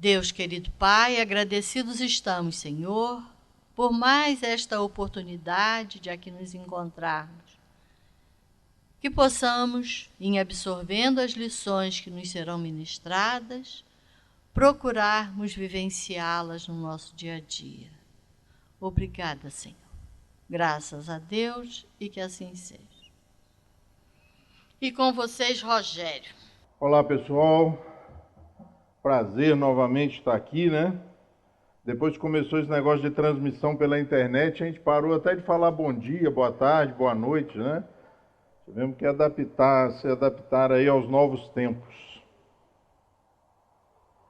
Deus querido Pai, agradecidos estamos, Senhor, por mais esta oportunidade de aqui nos encontrarmos. Que possamos, em absorvendo as lições que nos serão ministradas, procurarmos vivenciá-las no nosso dia a dia. Obrigada, Senhor. Graças a Deus e que assim seja. E com vocês, Rogério. Olá, pessoal. Prazer novamente estar aqui, né? Depois que começou esse negócio de transmissão pela internet, a gente parou até de falar bom dia, boa tarde, boa noite, né? Tivemos que se adaptar aí aos novos tempos.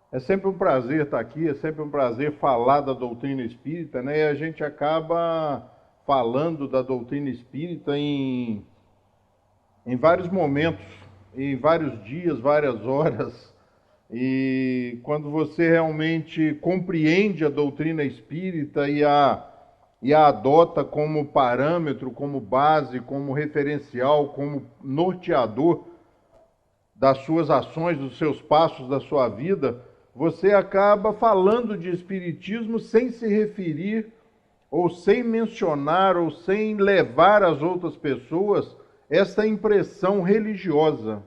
É sempre um prazer estar aqui, é sempre um prazer falar da doutrina espírita, né? E a gente acaba falando da doutrina espírita em vários momentos, em vários dias, várias horas. E quando você realmente compreende a doutrina espírita e a adota como parâmetro, como base, como referencial, como norteador das suas ações, dos seus passos da sua vida, você acaba falando de espiritismo sem se referir, ou sem mencionar, ou sem levar às outras pessoas essa impressão religiosa,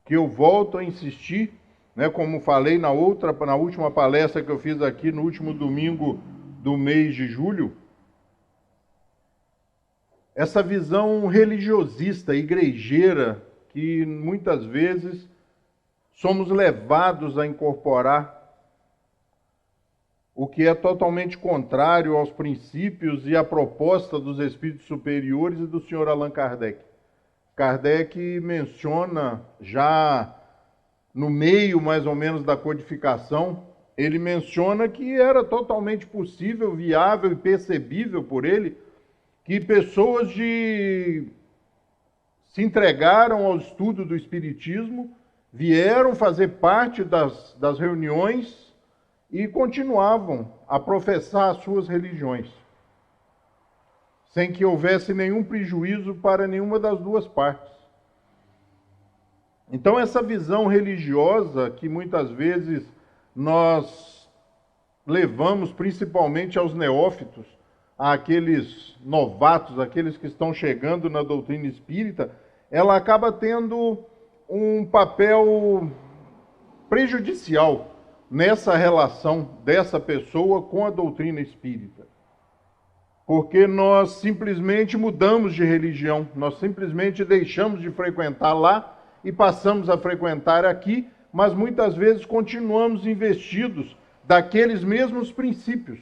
que eu volto a insistir, né, como falei na última palestra que eu fiz aqui no último domingo do mês de julho, essa visão religiosista, igrejeira, que muitas vezes somos levados a incorporar, o que é totalmente contrário aos princípios e à proposta dos espíritos superiores e do Sr. Allan Kardec. Kardec menciona já no meio, mais ou menos, da codificação, ele menciona que era totalmente possível, viável e percebível por ele que pessoas se entregaram ao estudo do Espiritismo, vieram fazer parte das reuniões e continuavam a professar as suas religiões, sem que houvesse nenhum prejuízo para nenhuma das duas partes. Então, essa visão religiosa que muitas vezes nós levamos principalmente aos neófitos, àqueles novatos, aqueles que estão chegando na doutrina espírita, ela acaba tendo um papel prejudicial nessa relação dessa pessoa com a doutrina espírita. Porque nós simplesmente mudamos de religião, nós simplesmente deixamos de frequentar lá e passamos a frequentar aqui, mas muitas vezes continuamos investidos daqueles mesmos princípios.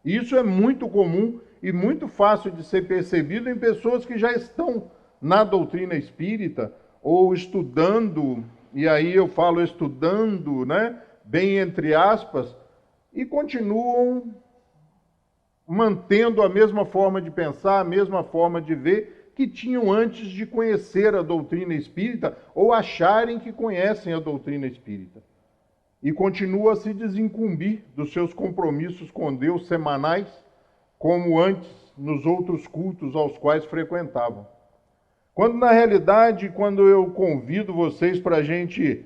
Isso é muito comum e muito fácil de ser percebido em pessoas que já estão na doutrina espírita ou estudando, e aí eu falo estudando, né, bem entre aspas, e continuam mantendo a mesma forma de pensar, a mesma forma de ver que tinham antes de conhecer a doutrina espírita ou acharem que conhecem a doutrina espírita. E continua a se desincumbir dos seus compromissos com Deus semanais, como antes nos outros cultos aos quais frequentavam. Quando, na realidade, quando eu convido vocês para a gente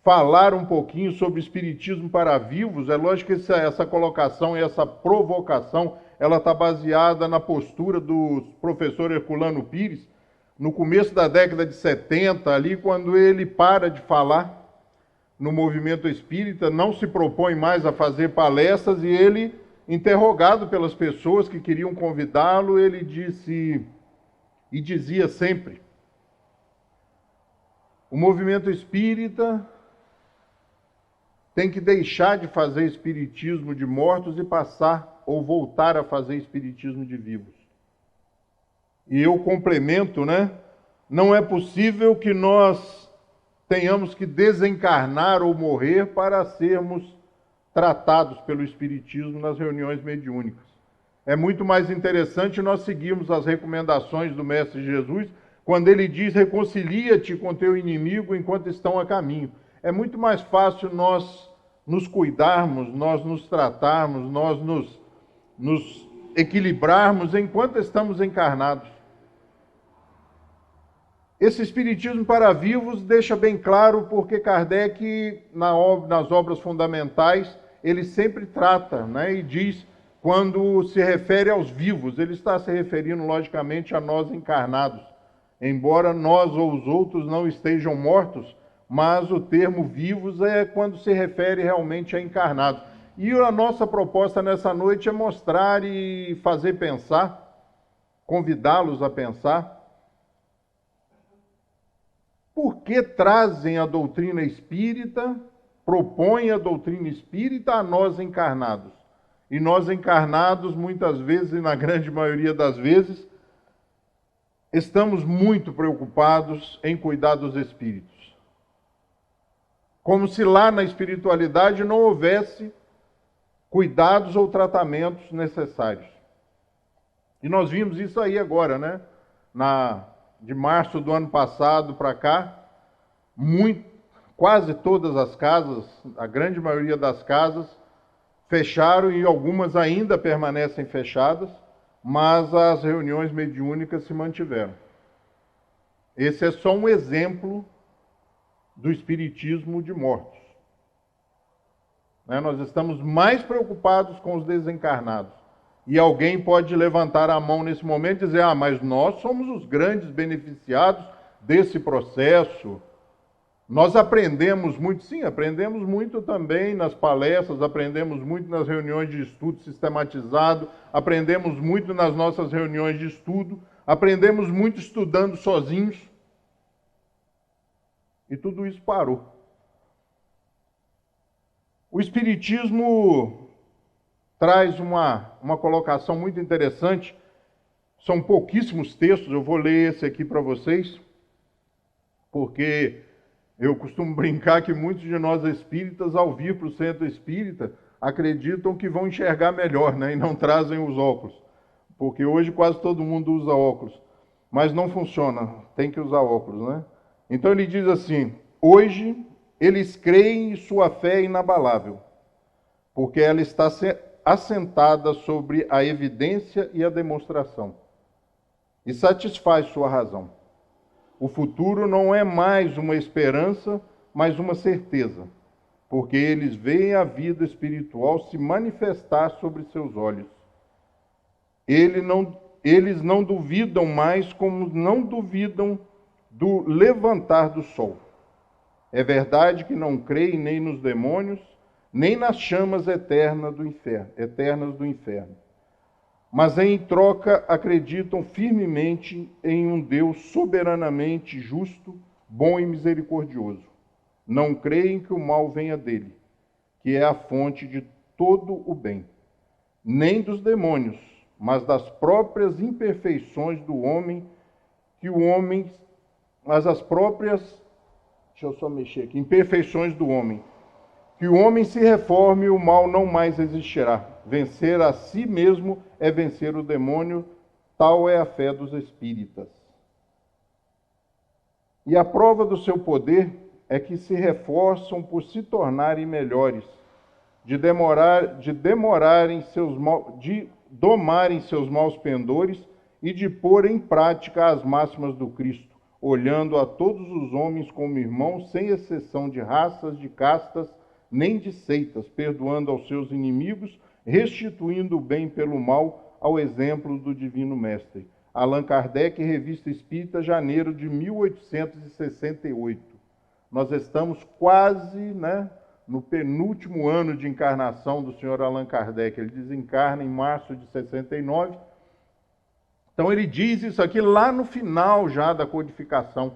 falar um pouquinho sobre espiritismo para vivos, é lógico que essa colocação e essa provocação ela está baseada na postura do professor Herculano Pires, no começo da década de 70, ali, quando ele para de falar no movimento espírita, não se propõe mais a fazer palestras, e ele, interrogado pelas pessoas que queriam convidá-lo, ele dizia sempre: o movimento espírita tem que deixar de fazer espiritismo de mortos e passar ou voltar a fazer espiritismo de vivos. E eu complemento, né? Não é possível que nós tenhamos que desencarnar ou morrer para sermos tratados pelo espiritismo nas reuniões mediúnicas. É muito mais interessante nós seguirmos as recomendações do Mestre Jesus, quando ele diz: reconcilia-te com teu inimigo enquanto estão a caminho. É muito mais fácil nós nos cuidarmos, nós nos tratarmos, nós nos equilibrarmos enquanto estamos encarnados. Esse Espiritismo para Vivos deixa bem claro porque Kardec, nas obras fundamentais, ele sempre trata, né, e diz, quando se refere aos vivos, ele está se referindo, logicamente, a nós encarnados. Embora nós ou os outros não estejam mortos, mas o termo vivos é quando se refere realmente a encarnados. E a nossa proposta nessa noite é mostrar e fazer pensar, convidá-los a pensar, por que trazem a doutrina espírita, propõem a doutrina espírita a nós encarnados. E nós encarnados, muitas vezes, e na grande maioria das vezes, estamos muito preocupados em cuidar dos espíritos. Como se lá na espiritualidade não houvesse cuidados ou tratamentos necessários. E nós vimos isso aí agora, né? De março do ano passado para cá, quase todas as casas, a grande maioria das casas, fecharam e algumas ainda permanecem fechadas, mas as reuniões mediúnicas se mantiveram. Esse é só um exemplo do espiritismo de mortos. Nós estamos mais preocupados com os desencarnados. E alguém pode levantar a mão nesse momento e dizer, mas nós somos os grandes beneficiados desse processo. Nós aprendemos muito, sim, aprendemos muito também nas palestras, aprendemos muito nas reuniões de estudo sistematizado, aprendemos muito nas nossas reuniões de estudo, aprendemos muito estudando sozinhos. E tudo isso parou. O Espiritismo traz uma colocação muito interessante. São pouquíssimos textos, eu vou ler esse aqui para vocês, porque eu costumo brincar que muitos de nós espíritas, ao vir para o centro espírita, acreditam que vão enxergar melhor, né? E não trazem os óculos. Porque hoje quase todo mundo usa óculos. Mas não funciona, tem que usar óculos, né? Então ele diz assim, hoje eles creem e sua fé é inabalável, porque ela está assentada sobre a evidência e a demonstração, e satisfaz sua razão. O futuro não é mais uma esperança, mas uma certeza, porque eles veem a vida espiritual se manifestar sobre seus olhos. Eles não duvidam mais como não duvidam do levantar do sol. É verdade que não creem nem nos demônios, nem nas chamas eternas do inferno. Mas em troca acreditam firmemente em um Deus soberanamente justo, bom e misericordioso. Não creem que o mal venha dele, que é a fonte de todo o bem, nem dos demônios, mas das próprias imperfeições do homem, imperfeições do homem. Que o homem se reforme e o mal não mais existirá. Vencer a si mesmo é vencer o demônio, tal é a fé dos espíritas. E a prova do seu poder é que se reforçam por se tornarem melhores, de domarem seus maus pendores e de pôr em prática as máximas do Cristo, olhando a todos os homens como irmãos, sem exceção de raças, de castas, nem de seitas, perdoando aos seus inimigos, restituindo o bem pelo mal, ao exemplo do Divino Mestre. Allan Kardec, Revista Espírita, janeiro de 1868. Nós estamos quase, no penúltimo ano de encarnação do senhor Allan Kardec. Ele desencarna em março de 69. Então ele diz isso aqui lá no final já da codificação.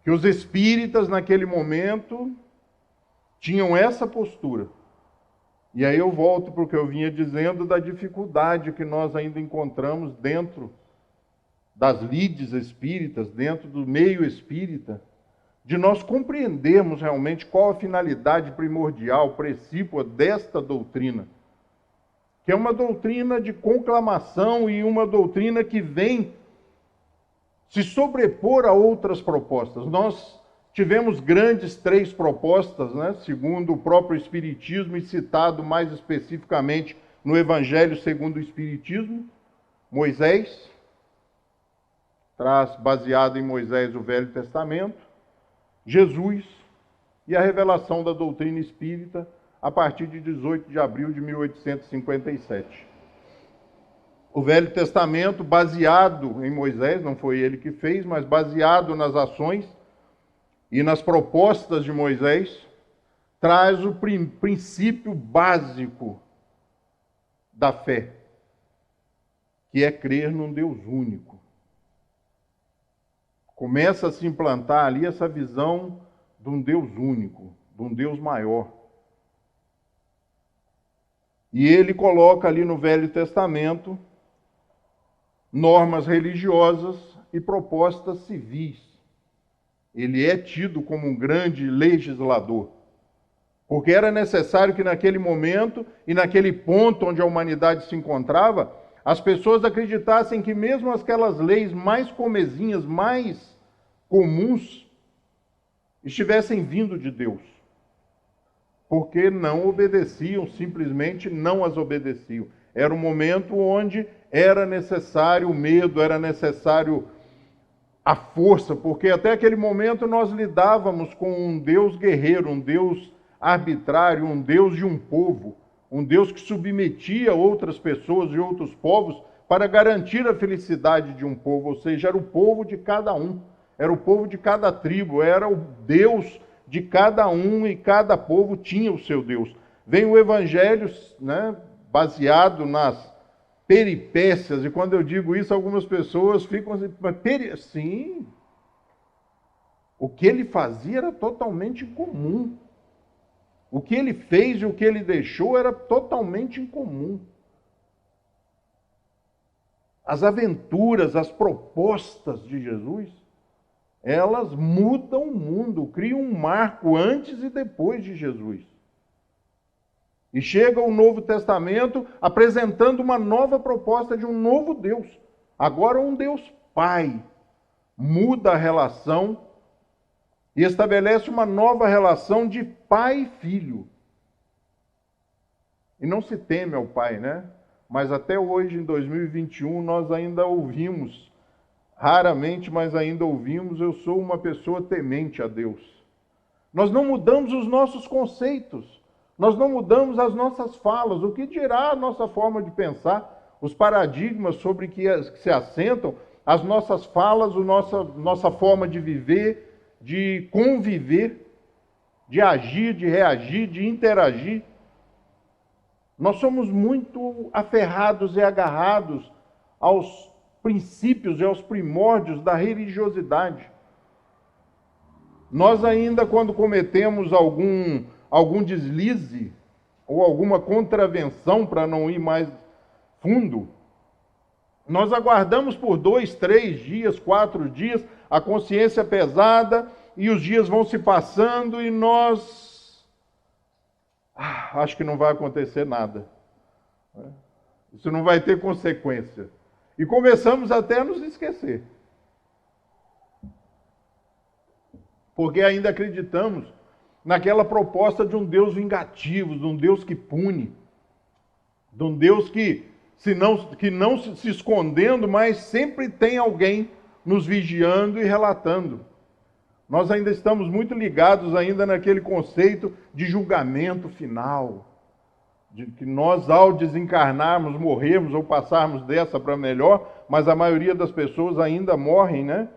Que os espíritas naquele momento tinham essa postura. E aí eu volto para o que eu vinha dizendo da dificuldade que nós ainda encontramos dentro das lides espíritas, dentro do meio espírita, de nós compreendermos realmente qual a finalidade primordial, precípua desta doutrina, que é uma doutrina de conclamação e uma doutrina que vem se sobrepor a outras propostas. Nós tivemos grandes 3 propostas, segundo o próprio Espiritismo e citado mais especificamente no Evangelho segundo o Espiritismo: Moisés, traz, baseado em Moisés, o Velho Testamento, Jesus e a revelação da doutrina espírita a partir de 18 de abril de 1857. O Velho Testamento, baseado em Moisés, não foi ele que fez, mas baseado nas ações e nas propostas de Moisés, traz o princípio básico da fé, que é crer num Deus único. Começa a se implantar ali essa visão de um Deus único, de um Deus maior. E ele coloca ali no Velho Testamento normas religiosas e propostas civis. Ele é tido como um grande legislador, porque era necessário que naquele momento e naquele ponto onde a humanidade se encontrava, as pessoas acreditassem que mesmo aquelas leis mais comezinhas, mais comuns, estivessem vindo de Deus, porque não obedeciam, simplesmente não as obedeciam. Era um momento onde era necessário o medo, era necessário a força, porque até aquele momento nós lidávamos com um Deus guerreiro, um Deus arbitrário, um Deus de um povo, um Deus que submetia outras pessoas e outros povos para garantir a felicidade de um povo, ou seja, era o povo de cada um, era o povo de cada tribo, era o Deus de cada um e cada povo tinha o seu Deus. Vem o Evangelho, né, baseado nas peripécias, e quando eu digo isso, algumas pessoas ficam assim, sim, o que ele fazia era totalmente incomum. O que ele fez e o que ele deixou era totalmente incomum. As aventuras, as propostas de Jesus, elas mudam o mundo, criam um marco antes e depois de Jesus. E chega o Novo Testamento apresentando uma nova proposta de um novo Deus. Agora um Deus Pai. Muda a relação e estabelece uma nova relação de pai e filho. E não se teme ao pai, né? Mas até hoje, em 2021, nós ainda ouvimos, raramente, mas ainda ouvimos, eu sou uma pessoa temente a Deus. Nós não mudamos os nossos conceitos. Nós não mudamos as nossas falas, o que dirá a nossa forma de pensar, os paradigmas sobre que se assentam, as nossas falas, nossa forma de viver, de conviver, de agir, de reagir, de interagir. Nós somos muito aferrados e agarrados aos princípios e aos primórdios da religiosidade. Nós ainda, quando cometemos algum deslize ou alguma contravenção para não ir mais fundo, nós aguardamos por 2, 3 dias, 4 dias, a consciência pesada, e os dias vão se passando e nós... acho que não vai acontecer nada. Isso não vai ter consequência. E começamos até a nos esquecer. Porque ainda acreditamos naquela proposta de um Deus vingativo, de um Deus que pune, de um Deus que não se escondendo, mas sempre tem alguém nos vigiando e relatando. Nós ainda estamos muito ligados ainda naquele conceito de julgamento final, de que nós, ao desencarnarmos, morrermos ou passarmos dessa para melhor, mas a maioria das pessoas ainda morrem, né?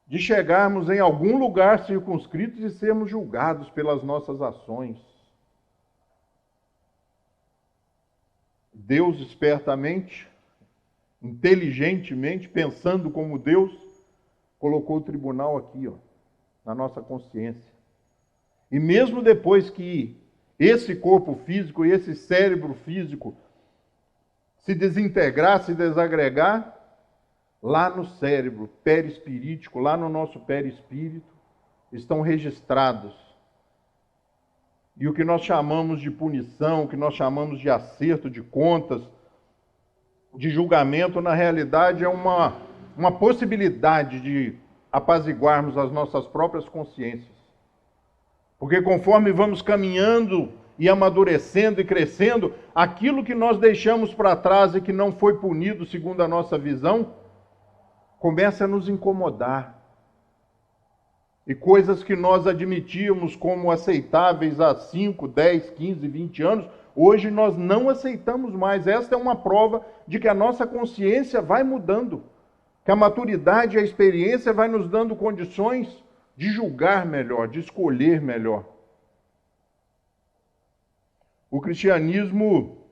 De chegarmos em algum lugar circunscrito e sermos julgados pelas nossas ações. Deus, espertamente, inteligentemente, pensando como Deus, colocou o tribunal aqui, ó, na nossa consciência. E mesmo depois que esse corpo físico e esse cérebro físico se desintegrar, se desagregar, lá no cérebro perispirítico, lá no nosso perispírito, estão registrados. E o que nós chamamos de punição, o que nós chamamos de acerto de contas, de julgamento, na realidade é uma possibilidade de apaziguarmos as nossas próprias consciências. Porque conforme vamos caminhando e amadurecendo e crescendo, aquilo que nós deixamos para trás e que não foi punido segundo a nossa visão, começa a nos incomodar. E coisas que nós admitíamos como aceitáveis há 5, 10, 15, 20 anos, hoje nós não aceitamos mais. Esta é uma prova de que a nossa consciência vai mudando, que a maturidade e a experiência vai nos dando condições de julgar melhor, de escolher melhor. O cristianismo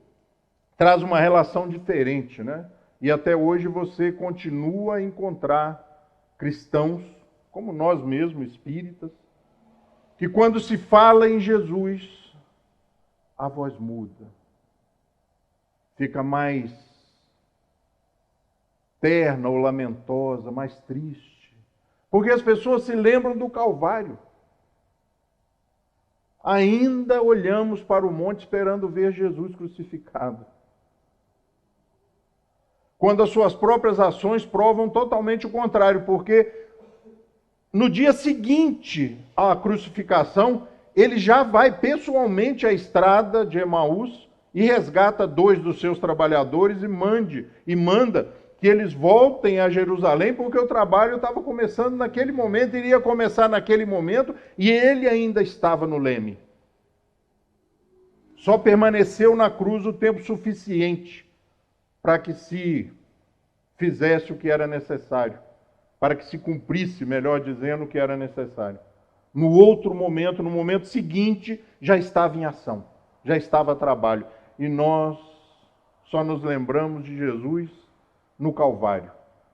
traz uma relação diferente, né? E até hoje você continua a encontrar cristãos, como nós mesmos, espíritas, que quando se fala em Jesus, a voz muda. Fica mais terna ou lamentosa, mais triste. Porque as pessoas se lembram do Calvário. Ainda olhamos para o monte esperando ver Jesus crucificado. Quando as suas próprias ações provam totalmente o contrário, porque no dia seguinte à crucificação, ele já vai pessoalmente à estrada de Emaús e resgata 2 dos seus trabalhadores e manda que eles voltem a Jerusalém, porque o trabalho estava começando naquele momento, iria começar naquele momento, e ele ainda estava no leme. Só permaneceu na cruz o tempo suficiente para que se fizesse o que era necessário, para que se cumprisse, melhor dizendo, o que era necessário. No outro momento, no momento seguinte, já estava em ação, já estava a trabalho. E nós só nos lembramos de Jesus no Calvário.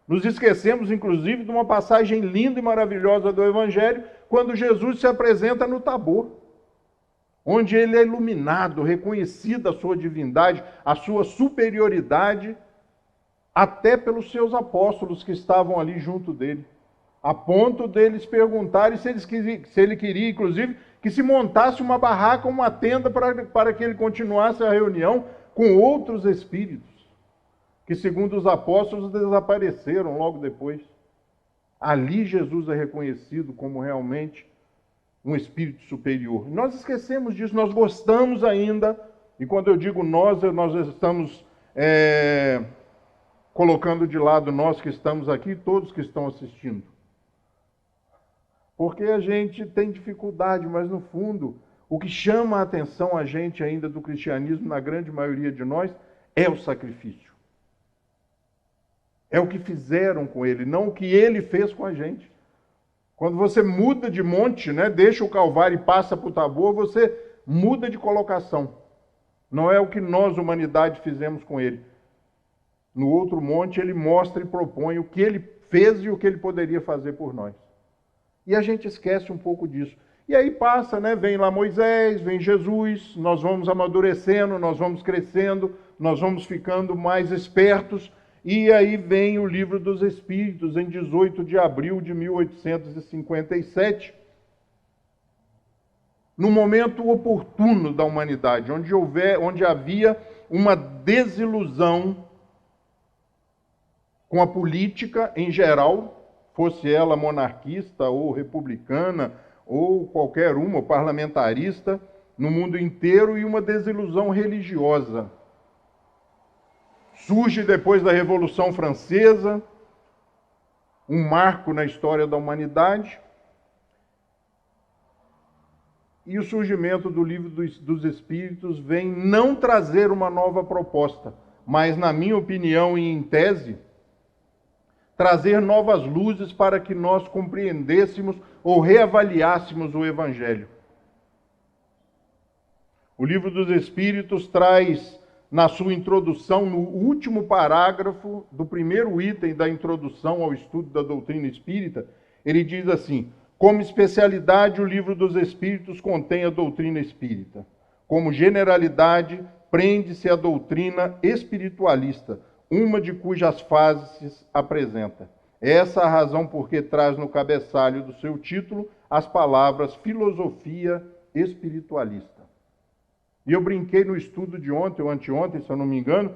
Nos esquecemos, inclusive, de uma passagem linda e maravilhosa do Evangelho, quando Jesus se apresenta no Tabor, onde ele é iluminado, reconhecida a sua divindade, a sua superioridade, até pelos seus apóstolos que estavam ali junto dele, a ponto deles perguntarem se ele queria, inclusive, que se montasse uma barraca, uma tenda para que ele continuasse a reunião com outros espíritos, que, segundo os apóstolos, desapareceram logo depois. Ali Jesus é reconhecido como realmente um espírito superior. Nós esquecemos disso, nós gostamos ainda, e quando eu digo nós estamos colocando de lado nós que estamos aqui, todos que estão assistindo. Porque a gente tem dificuldade, mas no fundo, o que chama a atenção a gente ainda do cristianismo, na grande maioria de nós, é o sacrifício. É o que fizeram com ele, não o que ele fez com a gente. Quando você muda de monte, né, deixa o Calvário e passa para o Tabor, você muda de colocação. Não é o que nós, humanidade, fizemos com ele. No outro monte, ele mostra e propõe o que ele fez e o que ele poderia fazer por nós. E a gente esquece um pouco disso. E aí passa, né? Vem lá Moisés, vem Jesus, nós vamos amadurecendo, nós vamos crescendo, nós vamos ficando mais espertos. E aí vem o Livro dos Espíritos, em 18 de abril de 1857, no momento oportuno da humanidade, onde havia uma desilusão com a política em geral, fosse ela monarquista ou republicana, ou qualquer uma, parlamentarista, no mundo inteiro, e uma desilusão religiosa. Surge depois da Revolução Francesa, um marco na história da humanidade, e o surgimento do Livro dos Espíritos vem não trazer uma nova proposta, mas, na minha opinião e em tese, trazer novas luzes para que nós compreendêssemos ou reavaliássemos o Evangelho. O Livro dos Espíritos traz, na sua introdução, no último parágrafo do primeiro item da introdução ao estudo da doutrina espírita, ele diz assim: como especialidade, o Livro dos Espíritos contém a doutrina espírita. Como generalidade, prende-se à doutrina espiritualista, uma de cujas fases apresenta. Essa é a razão por que traz no cabeçalho do seu título as palavras filosofia espiritualista. E eu brinquei no estudo de ontem ou anteontem, se eu não me engano,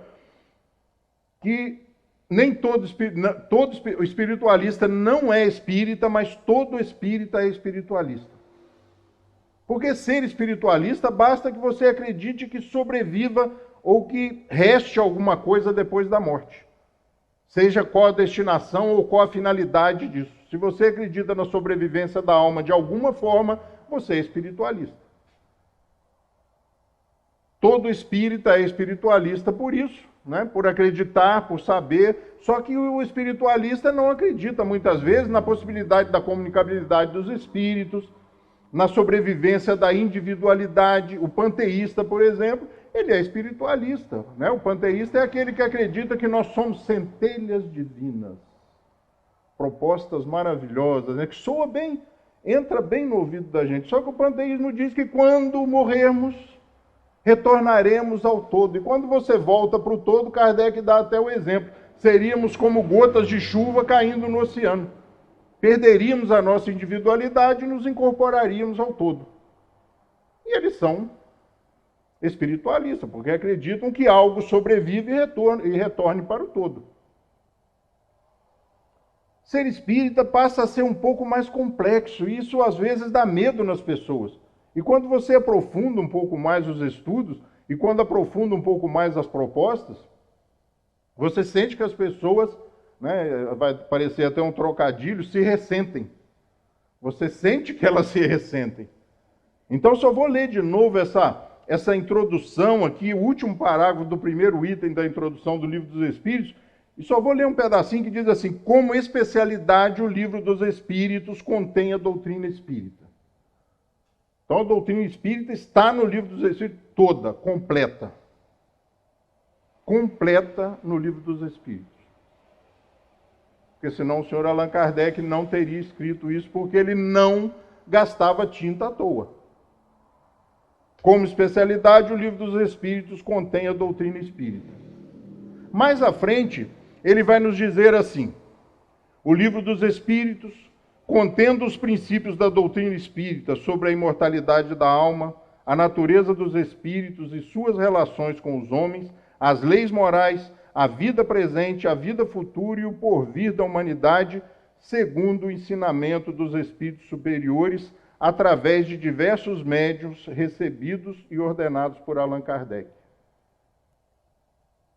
que nem todo espiritualista não é espírita, mas todo espírita é espiritualista. Porque ser espiritualista basta que você acredite que sobreviva ou que reste alguma coisa depois da morte. seja qual a destinação ou qual a finalidade disso. Se você acredita na sobrevivência da alma de alguma forma, você é espiritualista. Todo espírita é espiritualista por isso, né? Por acreditar, por saber. Só que o espiritualista não acredita muitas vezes na possibilidade da comunicabilidade dos espíritos, na sobrevivência da individualidade. O panteísta, por exemplo, ele é espiritualista, né? O panteísta é aquele que acredita que nós somos centelhas divinas. Propostas maravilhosas, né? Que soa bem, entra bem no ouvido da gente. Só que o panteísmo diz que quando morrermos, retornaremos ao todo. E quando você volta para o todo, Kardec dá até o exemplo. Seríamos como gotas de chuva caindo no oceano. Perderíamos a nossa individualidade e nos incorporaríamos ao todo. E eles são espiritualistas, porque acreditam que algo sobrevive e retorne para o todo. Ser espírita passa a ser um pouco mais complexo, e isso às vezes dá medo nas pessoas. E quando você aprofunda um pouco mais os estudos, e quando aprofunda um pouco mais as propostas, você sente que as pessoas, né, vai parecer até um trocadilho, se ressentem. Você sente que elas se ressentem. Então, só vou ler de novo essa introdução aqui, o último parágrafo do primeiro item da introdução do Livro dos Espíritos, e só vou ler um pedacinho que diz assim: como especialidade, o Livro dos Espíritos contém a doutrina espírita. Então, a doutrina espírita está no Livro dos Espíritos toda, completa. Completa no Livro dos Espíritos. Porque senão o senhor Allan Kardec não teria escrito isso, porque ele não gastava tinta à toa. Como especialidade, o Livro dos Espíritos contém a doutrina espírita. Mais à frente, ele vai nos dizer assim: o Livro dos Espíritos, contendo os princípios da doutrina espírita sobre a imortalidade da alma, a natureza dos espíritos e suas relações com os homens, as leis morais, a vida presente, a vida futura e o porvir da humanidade, segundo o ensinamento dos espíritos superiores, através de diversos médiuns recebidos e ordenados por Allan Kardec.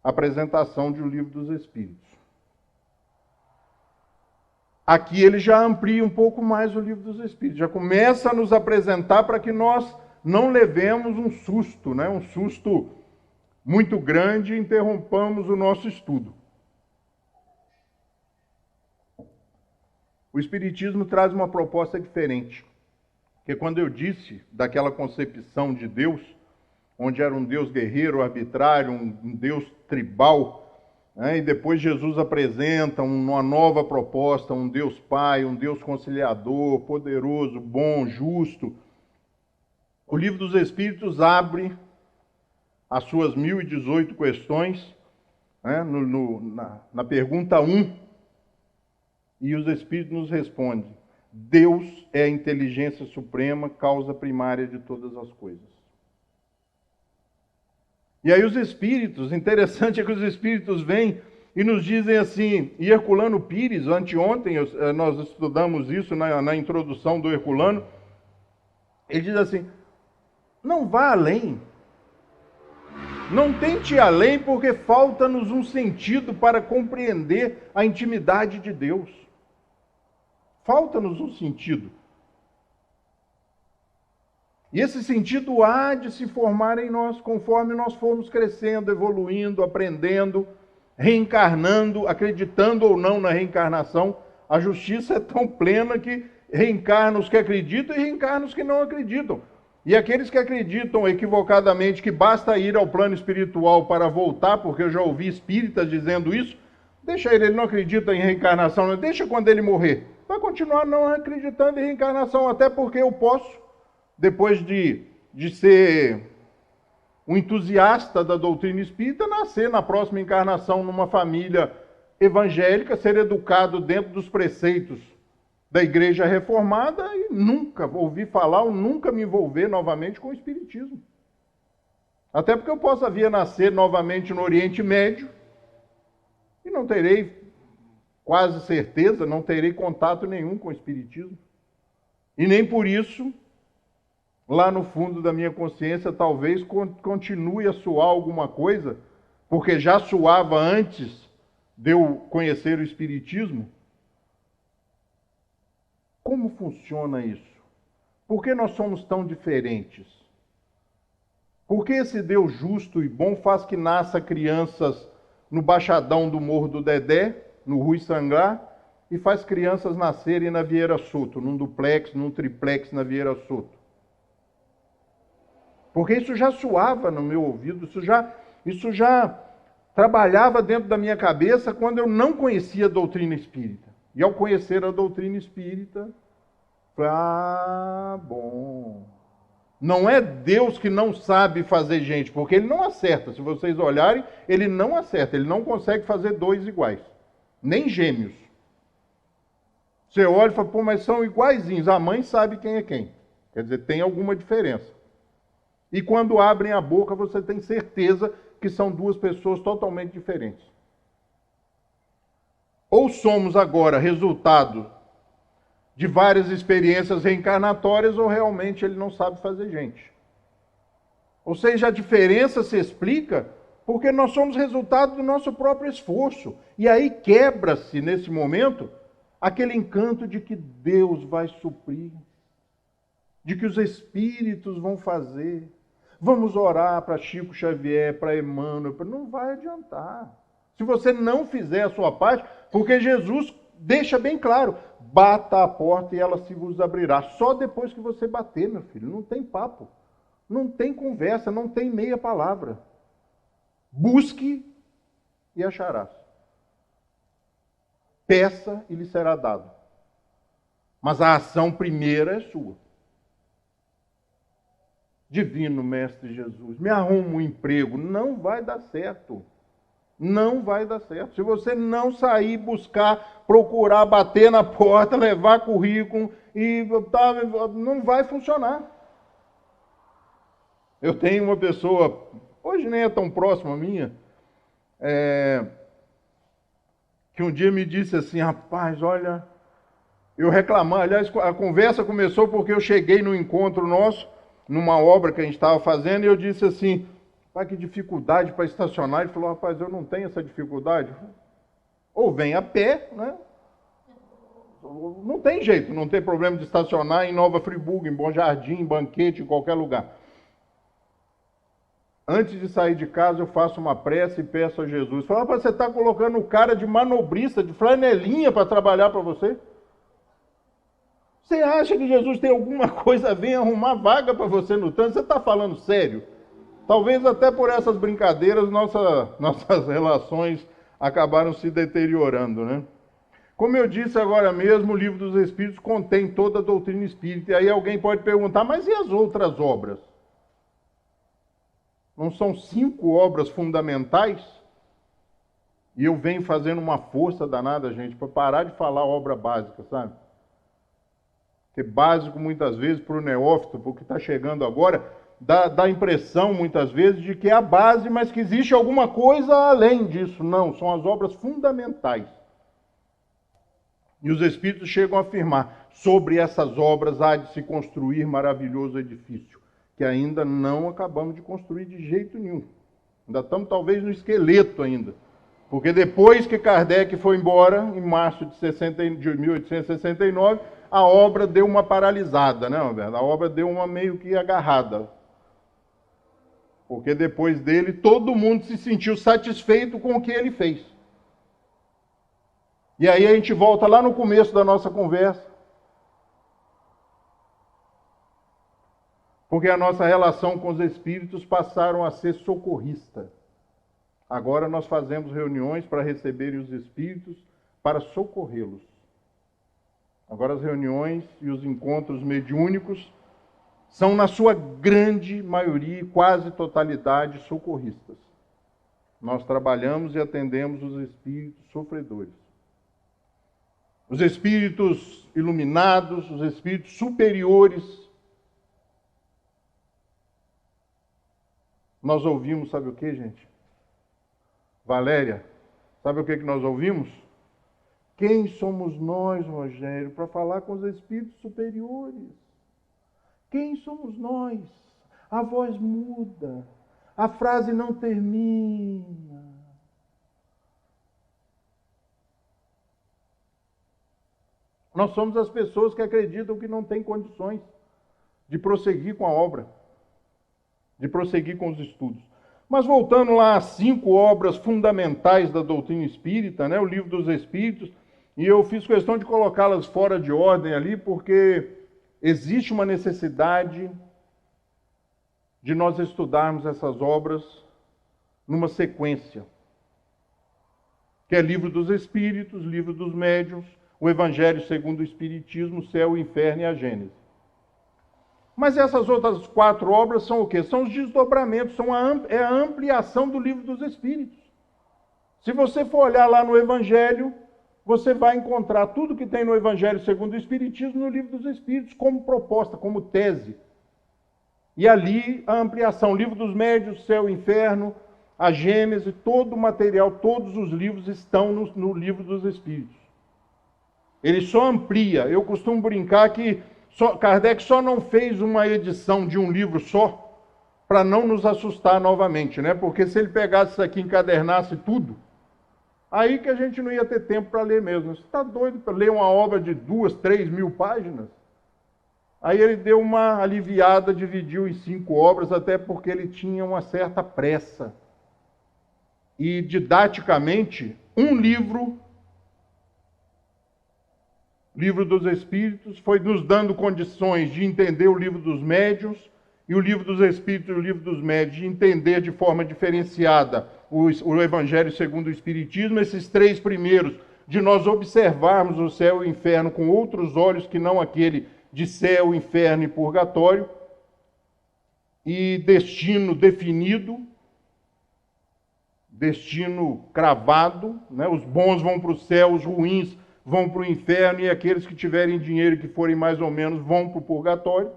Apresentação de O Livro dos Espíritos. Aqui ele já amplia um pouco mais o Livro dos Espíritos, já começa a nos apresentar para que nós não levemos um susto, né? Um susto muito grande e interrompamos o nosso estudo. O Espiritismo traz uma proposta diferente, porque quando eu disse daquela concepção de Deus, onde era um Deus guerreiro, arbitrário, um Deus tribal, né? E depois Jesus apresenta uma nova proposta, um Deus Pai, um Deus conciliador, poderoso, bom, justo. O Livro dos Espíritos abre as suas 1018 questões, né, na pergunta 1, e os Espíritos nos respondem: Deus é a inteligência suprema, causa primária de todas as coisas. E aí os Espíritos, interessante é que os Espíritos vêm e nos dizem assim, e Herculano Pires, anteontem nós estudamos isso na introdução do Herculano, ele diz assim: não vá além. Não tente ir além, porque falta-nos um sentido para compreender a intimidade de Deus. Falta-nos um sentido. E esse sentido há de se formar em nós, conforme nós formos crescendo, evoluindo, aprendendo, reencarnando, acreditando ou não na reencarnação. A justiça é tão plena que reencarna os que acreditam e reencarna os que não acreditam. E aqueles que acreditam equivocadamente que basta ir ao plano espiritual para voltar, porque eu já ouvi espíritas dizendo isso, deixa ele não acredita em reencarnação, não deixa quando ele morrer. Vai continuar não acreditando em reencarnação, até porque eu posso, depois de ser um entusiasta da doutrina espírita, nascer na próxima encarnação numa família evangélica, ser educado dentro dos preceitos da Igreja Reformada e nunca ouvi falar ou nunca me envolver novamente com o Espiritismo. Até porque eu possa vir a nascer novamente no Oriente Médio e não terei, quase certeza, não terei contato nenhum com o Espiritismo. E nem por isso, lá no fundo da minha consciência, talvez continue a soar alguma coisa, porque já soava antes de eu conhecer o Espiritismo. Como funciona isso? Por que nós somos tão diferentes? Por que esse Deus justo e bom faz que nasça crianças no Baixadão do Morro do Dedé, no Rui Sangrar, e faz crianças nascerem na Vieira Soto, num duplex, num triplex na Vieira Soto? Porque isso já soava no meu ouvido, isso já trabalhava dentro da minha cabeça quando eu não conhecia a doutrina espírita. E ao conhecer a doutrina espírita, falei, bom. Não é Deus que não sabe fazer gente, porque ele não acerta. Se vocês olharem, ele não acerta, ele não consegue fazer dois iguais, nem gêmeos. Você olha e fala, pô, mas são iguaizinhos, a mãe sabe quem é quem. Quer dizer, tem alguma diferença. E quando abrem a boca, você tem certeza que são duas pessoas totalmente diferentes. Ou somos agora resultado de várias experiências reencarnatórias, ou realmente ele não sabe fazer gente. Ou seja, a diferença se explica porque nós somos resultado do nosso próprio esforço. E aí quebra-se, nesse momento, aquele encanto de que Deus vai suprir, de que os espíritos vão fazer. Vamos orar para Chico Xavier, para Emmanuel. Não vai adiantar. Se você não fizer a sua parte, porque Jesus deixa bem claro, bata a porta e ela se vos abrirá. Só depois que você bater, meu filho. Não tem papo. Não tem conversa, não tem meia palavra. Busque e acharás. Peça e lhe será dado. Mas a ação primeira é sua. Divino Mestre Jesus, me arruma um emprego. Não vai dar certo. Não vai dar certo. Se você não sair, buscar, procurar, bater na porta, levar currículo, não vai funcionar. Eu tenho uma pessoa, hoje nem é tão próxima minha, que um dia me disse assim, rapaz, olha, eu reclamando, aliás, a conversa começou porque eu cheguei no encontro nosso, numa obra que a gente estava fazendo, e eu disse assim, pai, que dificuldade para estacionar. Ele falou, rapaz, eu não tenho essa dificuldade. Ou vem a pé, né? Não tem jeito, não tem problema de estacionar em Nova Friburgo, em Bom Jardim, em Banquete, em qualquer lugar. Antes de sair de casa, eu faço uma prece e peço a Jesus. Fala, rapaz, você está colocando o cara de manobrista, de flanelinha para trabalhar para você? Você acha que Jesus tem alguma coisa a ver arrumar vaga para você no trânsito? Você está falando sério? Talvez até por essas brincadeiras nossas relações acabaram se deteriorando, né? Como eu disse agora mesmo, o Livro dos Espíritos contém toda a doutrina espírita. E aí alguém pode perguntar, mas e as outras obras? Não são 5 obras fundamentais? E eu venho fazendo uma força danada, gente, para parar de falar obra básica, sabe? Porque básico, muitas vezes, para o neófito, para o que está chegando agora, dá a impressão, muitas vezes, de que é a base, mas que existe alguma coisa além disso. Não, são as obras fundamentais. E os Espíritos chegam a afirmar, sobre essas obras há de se construir maravilhoso edifício, que ainda não acabamos de construir de jeito nenhum. Ainda estamos, talvez, no esqueleto ainda. Porque depois que Kardec foi embora, em março de 1869, a obra deu uma paralisada, né, Roberto? A obra deu uma meio que agarrada. Porque depois dele, todo mundo se sentiu satisfeito com o que ele fez. E aí a gente volta lá no começo da nossa conversa. Porque a nossa relação com os espíritos passaram a ser socorrista. Agora nós fazemos reuniões para receberem os espíritos, para socorrê-los. Agora as reuniões e os encontros mediúnicos são, na sua grande maioria e quase totalidade, socorristas. Nós trabalhamos e atendemos os espíritos sofredores. Os espíritos iluminados, os espíritos superiores. Nós ouvimos, sabe o que, gente? Valéria, sabe o que nós ouvimos? Quem somos nós, Rogério, para falar com os espíritos superiores? Quem somos nós? A voz muda, a frase não termina. Nós somos as pessoas que acreditam que não têm condições de prosseguir com a obra, de prosseguir com os estudos. Mas voltando lá às 5 obras fundamentais da doutrina espírita, né, o Livro dos Espíritos, e eu fiz questão de colocá-las fora de ordem ali, porque existe uma necessidade de nós estudarmos essas obras numa sequência, que é Livro dos Espíritos, Livro dos Médiuns, o Evangelho segundo o Espiritismo, o Céu, o Inferno e a Gênese. Mas essas outras 4 obras são o quê? São os desdobramentos, é a ampliação do Livro dos Espíritos. Se você for olhar lá no Evangelho, você vai encontrar tudo que tem no Evangelho segundo o Espiritismo no Livro dos Espíritos, como proposta, como tese. E ali a ampliação, Livro dos Médiuns, Céu e Inferno, a Gênese, todo o material, todos os livros estão no Livro dos Espíritos. Ele só amplia. Eu costumo brincar que Kardec só não fez uma edição de um livro só para não nos assustar novamente, né? Porque se ele pegasse isso aqui e encadernasse tudo, aí que a gente não ia ter tempo para ler mesmo. Você está doido para ler uma obra de 2, 3 mil páginas? Aí ele deu uma aliviada, dividiu em 5 obras, até porque ele tinha uma certa pressa. E didaticamente, um livro dos Espíritos, foi nos dando condições de entender o Livro dos Médiuns, e o Livro dos Espíritos e o Livro dos Médiuns de entender de forma diferenciada o Evangelho segundo o Espiritismo, esses 3 primeiros, de nós observarmos o céu e o inferno com outros olhos que não aquele de céu, inferno e purgatório, e destino definido, destino cravado, né? Os bons vão para o céu, os ruins vão para o inferno, e aqueles que tiverem dinheiro e que forem mais ou menos vão para o purgatório.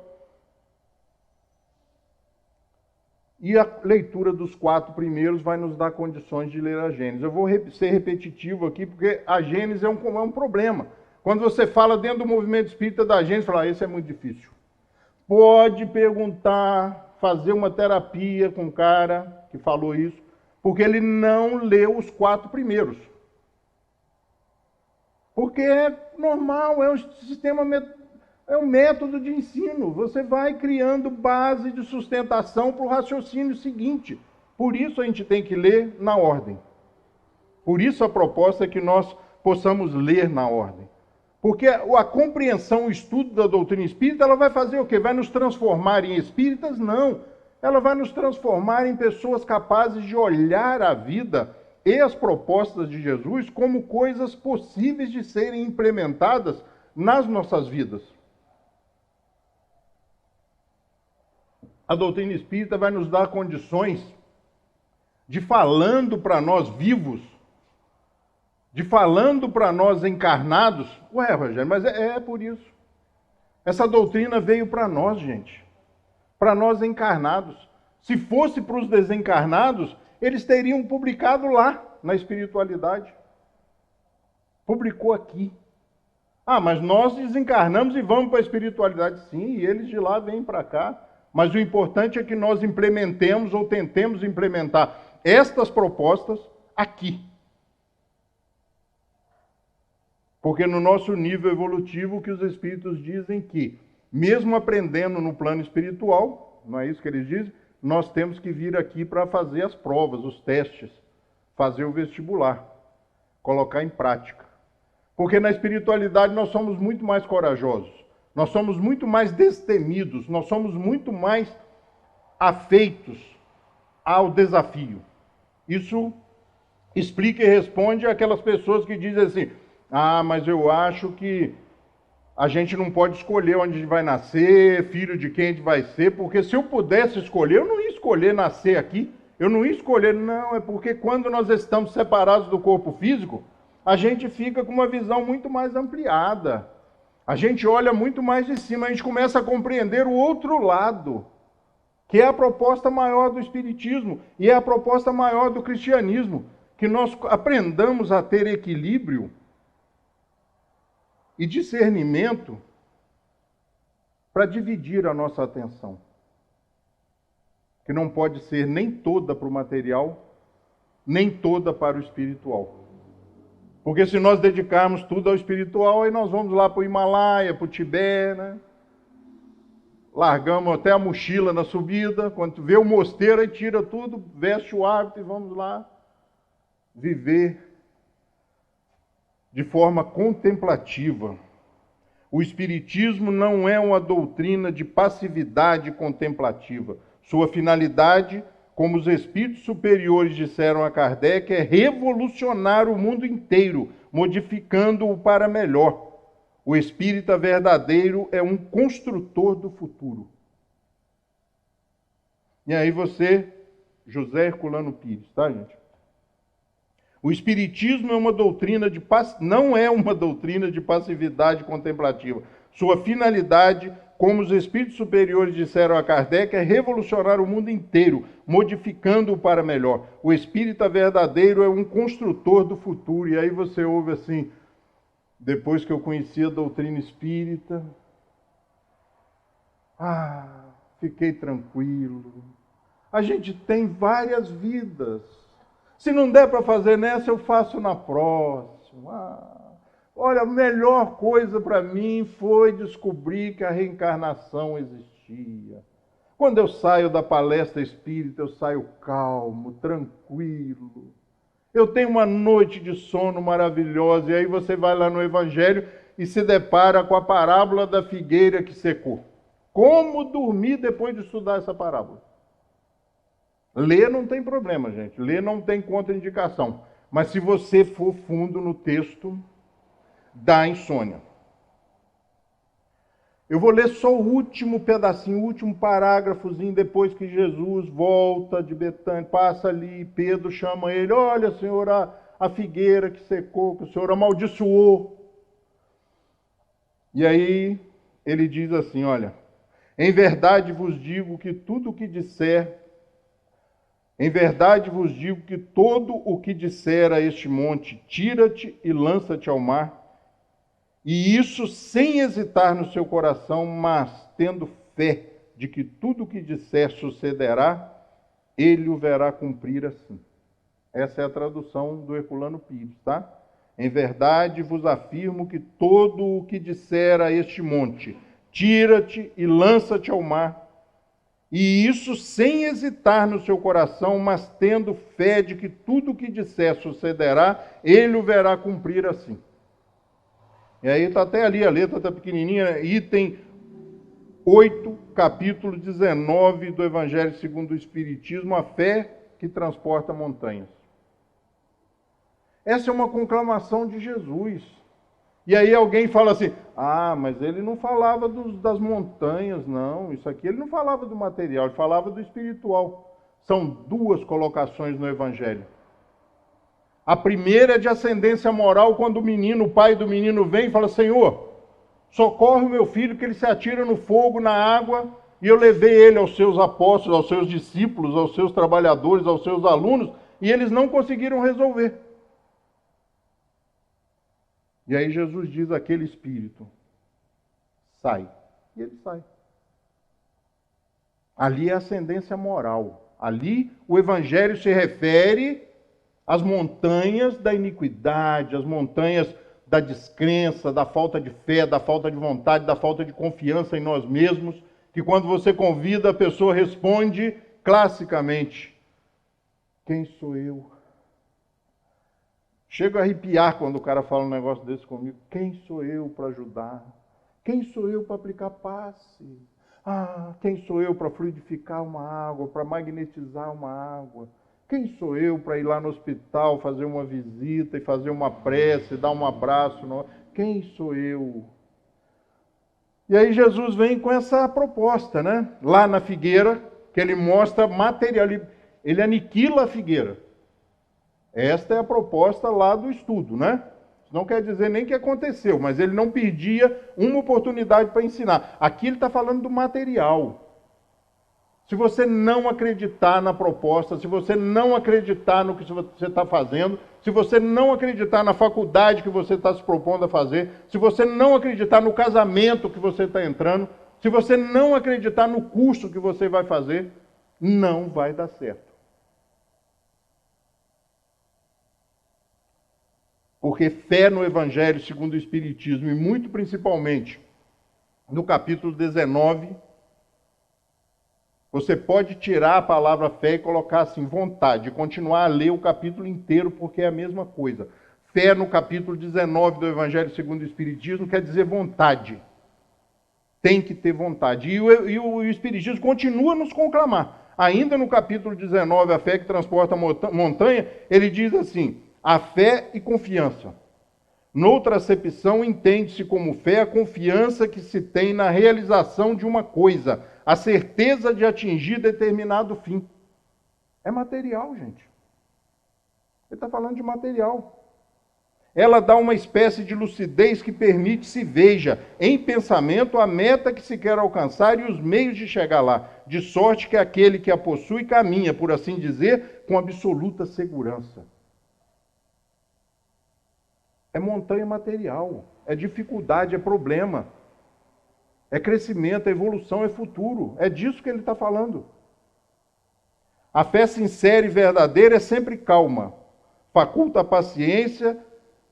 E a leitura dos 4 primeiros vai nos dar condições de ler a Gênese. Eu vou ser repetitivo aqui, porque a Gênese é um problema. Quando você fala dentro do movimento espírita da Gênese, você fala, esse é muito difícil. Pode perguntar, fazer uma terapia com o cara que falou isso, porque ele não leu os 4 primeiros. Porque é normal, é um sistema, é um método de ensino. Você vai criando base de sustentação para o raciocínio seguinte. Por isso a gente tem que ler na ordem. Por isso a proposta é que nós possamos ler na ordem. Porque a compreensão, o estudo da doutrina espírita, ela vai fazer o quê? Vai nos transformar em espíritas? Não. Ela vai nos transformar em pessoas capazes de olhar a vida e as propostas de Jesus como coisas possíveis de serem implementadas nas nossas vidas. A doutrina espírita vai nos dar condições de, falando para nós vivos, de falando para nós encarnados. Ué, Rogério, mas é por isso. Essa doutrina veio para nós, gente. Para nós encarnados. Se fosse para os desencarnados, eles teriam publicado lá, na espiritualidade. Publicou aqui. Ah, mas nós desencarnamos e vamos para a espiritualidade. Sim, e eles de lá vêm para cá. Mas o importante é que nós implementemos ou tentemos implementar estas propostas aqui. Porque no nosso nível evolutivo, que os espíritos dizem que, mesmo aprendendo no plano espiritual, não é isso que eles dizem, nós temos que vir aqui para fazer as provas, os testes, fazer o vestibular, colocar em prática. Porque na espiritualidade nós somos muito mais corajosos, nós somos muito mais destemidos, nós somos muito mais afeitos ao desafio. Isso explica e responde àquelas pessoas que dizem assim, ah, mas eu acho que a gente não pode escolher onde a gente vai nascer, filho de quem a gente vai ser, porque se eu pudesse escolher, eu não ia escolher nascer aqui, eu não ia escolher, não, é porque quando nós estamos separados do corpo físico, a gente fica com uma visão muito mais ampliada, a gente olha muito mais de cima, a gente começa a compreender o outro lado, que é a proposta maior do Espiritismo e é a proposta maior do cristianismo, que nós aprendamos a ter equilíbrio e discernimento para dividir a nossa atenção, que não pode ser nem toda para o material, nem toda para o espiritual. Porque se nós dedicarmos tudo ao espiritual, aí nós vamos lá para o Himalaia, para o Tibete, né? Largamos até a mochila na subida, quando vê o mosteiro, aí tira tudo, veste o hábito e vamos lá viver de forma contemplativa. O Espiritismo não é uma doutrina de passividade contemplativa. Sua finalidade, como os espíritos superiores disseram a Kardec, é revolucionar o mundo inteiro, modificando-o para melhor. O espírita verdadeiro é um construtor do futuro. E aí você, José Herculano Pires, tá, gente? O Espiritismo não é uma doutrina de passividade contemplativa. Sua finalidade, como os espíritos superiores disseram a Kardec, é revolucionar o mundo inteiro, modificando-o para melhor. O espírita verdadeiro é um construtor do futuro. E aí você ouve assim, depois que eu conheci a doutrina espírita, fiquei tranquilo. A gente tem várias vidas. Se não der para fazer nessa, eu faço na próxima. Olha, a melhor coisa para mim foi descobrir que a reencarnação existia. Quando eu saio da palestra espírita, eu saio calmo, tranquilo. Eu tenho uma noite de sono maravilhosa, e aí você vai lá no Evangelho e se depara com a parábola da figueira que secou. Como dormir depois de estudar essa parábola? Ler não tem problema, gente. Ler não tem contraindicação. Mas se você for fundo no texto, dá insônia. Eu vou ler só o último pedacinho, o último parágrafozinho, depois que Jesus volta de Betânia, passa ali, Pedro chama ele, olha, Senhor, a figueira que secou, que o Senhor amaldiçoou. E aí ele diz assim, olha, em verdade vos digo que tudo o que disser, em verdade vos digo que todo o que disser a este monte, tira-te e lança-te ao mar, e isso sem hesitar no seu coração, mas tendo fé de que tudo o que disser sucederá, ele o verá cumprir assim. Essa é a tradução do Herculano Pires, tá? Em verdade vos afirmo que todo o que disser a este monte, tira-te e lança-te ao mar, e isso sem hesitar no seu coração, mas tendo fé de que tudo o que disser sucederá, ele o verá cumprir assim. E aí está até ali, a letra está pequenininha, né? Item 8, capítulo 19 do Evangelho segundo o Espiritismo, a fé que transporta montanhas. Essa é uma conclamação de Jesus. E aí alguém fala assim, mas ele não falava das montanhas, não. Isso aqui ele não falava do material, ele falava do espiritual. São duas colocações no Evangelho. A primeira é de ascendência moral, quando o pai do menino vem e fala, Senhor, socorre o meu filho que ele se atira no fogo, na água, e eu levei ele aos seus apóstolos, aos seus discípulos, aos seus trabalhadores, aos seus alunos, e eles não conseguiram resolver. E aí Jesus diz àquele espírito, sai. E ele sai. Ali é ascendência moral. Ali o Evangelho se refere às montanhas da iniquidade, às montanhas da descrença, da falta de fé, da falta de vontade, da falta de confiança em nós mesmos, que quando você convida, a pessoa responde classicamente, quem sou eu? Chego a arrepiar quando o cara fala um negócio desse comigo. Quem sou eu para ajudar? Quem sou eu para aplicar passe? Quem sou eu para fluidificar uma água, para magnetizar uma água? Quem sou eu para ir lá no hospital, fazer uma visita e fazer uma prece, dar um abraço? Quem sou eu? E aí Jesus vem com essa proposta, né? Lá na figueira, que ele mostra material, ele aniquila a figueira. Esta é a proposta lá do estudo, né? Não quer dizer nem que aconteceu, mas ele não perdia uma oportunidade para ensinar. Aqui ele está falando do material. Se você não acreditar na proposta, se você não acreditar no que você está fazendo, se você não acreditar na faculdade que você está se propondo a fazer, se você não acreditar no casamento que você está entrando, se você não acreditar no curso que você vai fazer, não vai dar certo. Porque fé no Evangelho segundo o Espiritismo, e muito principalmente no capítulo 19, você pode tirar a palavra fé e colocar assim, vontade, e continuar a ler o capítulo inteiro, porque é a mesma coisa. Fé no capítulo 19 do Evangelho segundo o Espiritismo quer dizer vontade. Tem que ter vontade. E o Espiritismo continua a nos conclamar. Ainda no capítulo 19, a fé que transporta a montanha, ele diz assim, a fé e confiança. Noutra acepção, entende-se como fé a confiança que se tem na realização de uma coisa, a certeza de atingir determinado fim. É material, gente. Ele está falando de material. Ela dá uma espécie de lucidez que permite se veja em pensamento a meta que se quer alcançar e os meios de chegar lá, de sorte que aquele que a possui caminha, por assim dizer, com absoluta segurança. É montanha material, é dificuldade, é problema, é crescimento, é evolução, é futuro. É disso que ele está falando. A fé sincera e verdadeira é sempre calma, faculta a paciência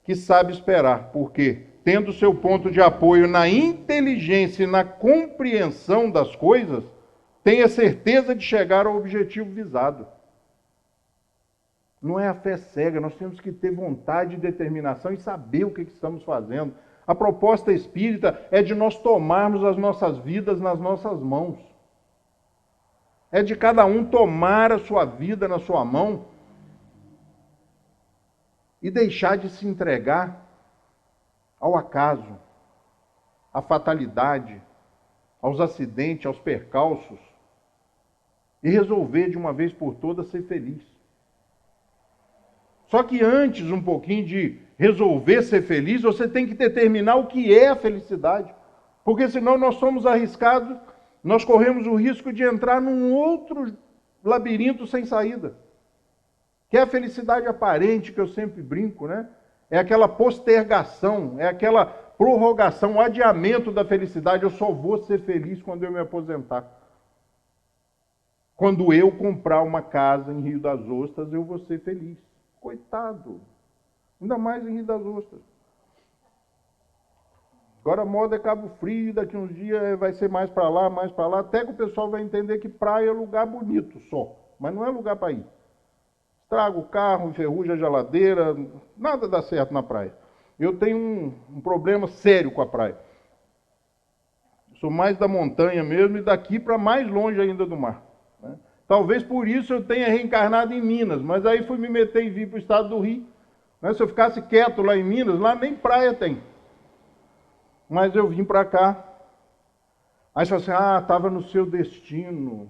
que sabe esperar, porque, tendo seu ponto de apoio na inteligência e na compreensão das coisas, tem a certeza de chegar ao objetivo visado. Não é a fé cega, nós temos que ter vontade e determinação e saber o que estamos fazendo. A proposta espírita é de nós tomarmos as nossas vidas nas nossas mãos. É de cada um tomar a sua vida na sua mão e deixar de se entregar ao acaso, à fatalidade, aos acidentes, aos percalços, e resolver de uma vez por todas ser feliz. Só que antes, um pouquinho de resolver ser feliz, você tem que determinar o que é a felicidade. Porque senão nós somos arriscados, nós corremos o risco de entrar num outro labirinto sem saída. Que é a felicidade aparente, que eu sempre brinco, né? É aquela postergação, é aquela prorrogação, o adiamento da felicidade. Eu só vou ser feliz quando eu me aposentar. Quando eu comprar uma casa em Rio das Ostras, eu vou ser feliz. Coitado. Ainda mais em Rio das Ostras. Agora a moda é Cabo Frio, daqui uns dias vai ser mais para lá, até que o pessoal vai entender que praia é lugar bonito só, mas não é lugar para ir. Estraga o carro, enferruja a geladeira, nada dá certo na praia. Eu tenho um problema sério com a praia. Sou mais da montanha mesmo e daqui para mais longe ainda do mar. Né? Talvez por isso eu tenha reencarnado em Minas, mas aí fui me meter e vir para o estado do Rio. Né? Se eu ficasse quieto lá em Minas, lá nem praia tem. Mas eu vim para cá. Aí você fala assim, estava no seu destino.